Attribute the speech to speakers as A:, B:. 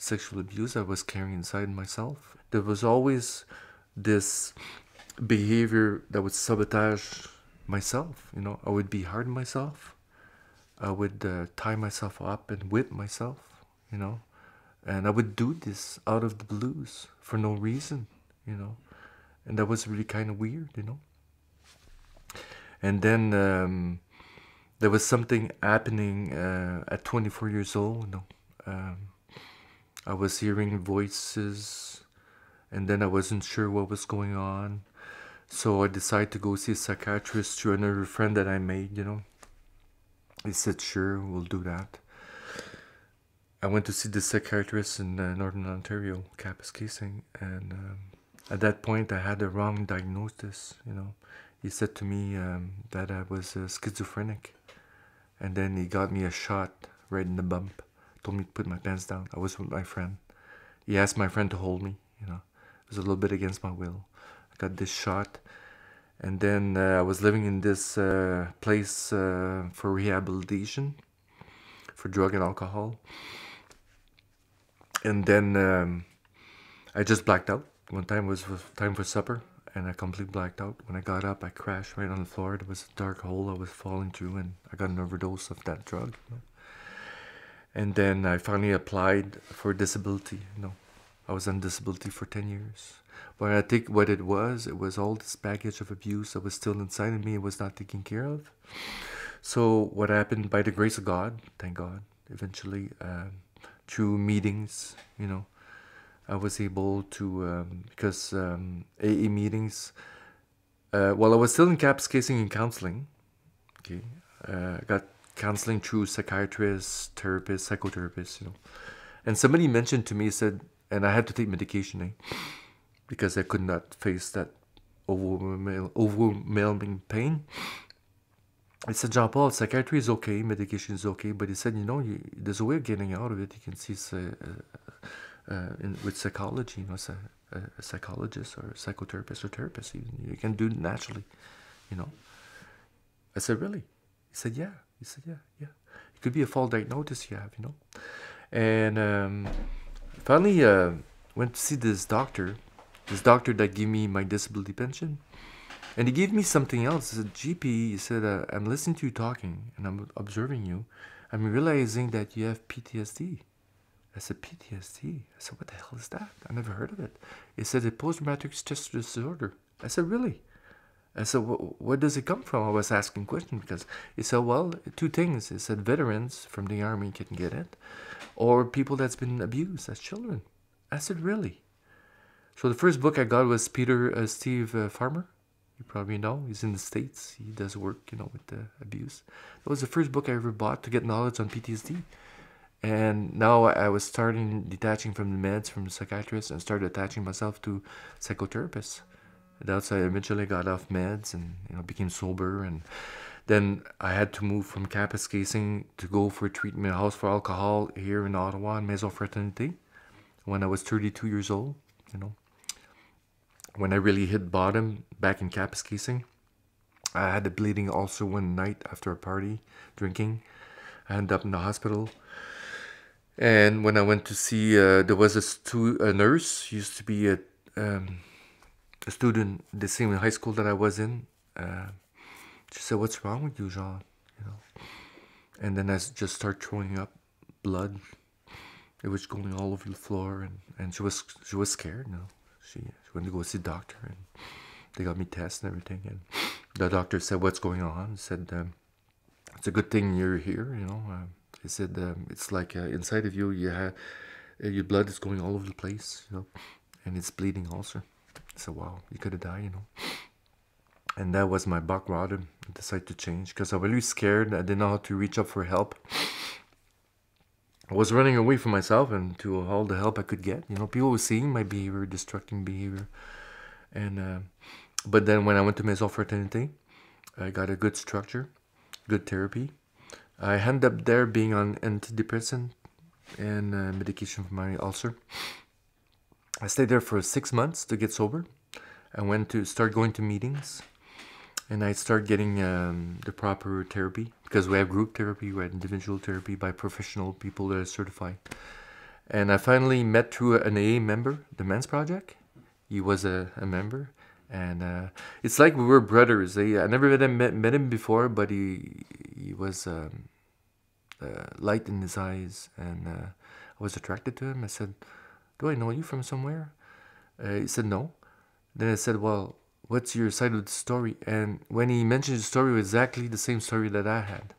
A: sexual abuse I was carrying inside myself. There was always this behavior that would sabotage myself. You know, I would be hard on myself. I would tie myself up and whip myself, you know, and I would do this out of the blues for no reason, you know, and that was really kind of weird, you know. And then there was something happening at 24 years old, you know. I was hearing voices, and then I wasn't sure what was going on. So I decided to go see a psychiatrist through another friend that I made, you know. He said, sure, we'll do that. I went to see the psychiatrist in Northern Ontario, Kapuskasing, and at that point I had the wrong diagnosis, you know. He said to me that I was schizophrenic, and then he got me a shot right in the bump, told me to put my pants down. I was with my friend. He asked my friend to hold me, you know. It was a little bit against my will. I got this shot, and then I was living in this place for rehabilitation for drug and alcohol. And then I just blacked out. One time it was time for supper, and I completely blacked out. When I got up, I crashed right on the floor. There was a dark hole I was falling through, and I got an overdose of that drug. You know? And then I finally applied for disability. You know, I was on disability for 10 years. But I think what it was all this baggage of abuse that was still inside of me. It was not taken care of. So what happened, by the grace of God, thank God, eventually, through meetings, you know, I was able to, because AA meetings, while I was still in Kapuskasing and counseling, okay, I got counseling through psychiatrists, therapists, psychotherapists, you know. And somebody mentioned to me, said, and I had to take medication, because I could not face that overwhelming pain. I said, Jean-Paul, psychiatry is okay, medication is okay, but he said, you know, there's a way of getting out of it. You can see with psychology, you know, a psychologist or a psychotherapist or therapist. You can do it naturally, you know. I said, really? He said, yeah. He said, yeah. It could be a false diagnosis you have, you know. And finally went to see this doctor that gave me my disability pension. And he gave me something else. He said, GP, he said, I'm listening to you talking, and I'm observing you. I'm realizing that you have PTSD. I said, PTSD? I said, what the hell is that? I never heard of it. He said, a post-traumatic stress disorder. I said, really? I said, where does it come from? I was asking questions because he said, well, two things. He said, veterans from the army can get it, or people that's been abused as children. I said, really? So the first book I got was Steve Farmer. You probably know. He's in the States. He does work, you know, with abuse. That was the first book I ever bought to get knowledge on PTSD. And now I was detaching from the meds, from the psychiatrists, and started attaching myself to psychotherapists. That's how I eventually got off meds and, you know, became sober. And then I had to move from Kapuskasing to go for a treatment house for alcohol here in Ottawa, in Maison Fraternité, when I was 32 years old, you know. When I really hit bottom back in Kapuskasing, I had a bleeding ulcer one night after a party, drinking. I ended up in the hospital. And when I went to see, there was a nurse, used to be a student the same high school that I was in. She said, what's wrong with you, Jean? You know. And then I just started throwing up blood. It was going all over the floor, and she was scared, you know. She went to go see the doctor, and they got me tests and everything. And the doctor said, what's going on? He said, it's a good thing you're here, you know. He said, it's like inside of you, your blood is going all over the place, you know, and it's bleeding also. I said, wow, you could have died, you know. And that was my rock bottom. I decided to change because I was really scared. I didn't know how to reach up for help. I was running away from myself and to all the help I could get. You know, people were seeing my behavior, destructive behavior. And but then when I went to Maison Fraternité, I got a good structure, good therapy. I ended up there being on antidepressant and medication for my ulcer. I stayed there for 6 months to get sober. I went to start going to meetings, and I started getting the proper therapy, because we have group therapy, we have individual therapy by professional people that are certified. And I finally met through an AA member, the Men's Project. He was a member. And it's like we were brothers. I never met him before, but he was light in his eyes. And I was attracted to him. I said, do I know you from somewhere? He said, no. Then I said, well, what's your side of the story? And when he mentioned the story, it was exactly the same story that I had.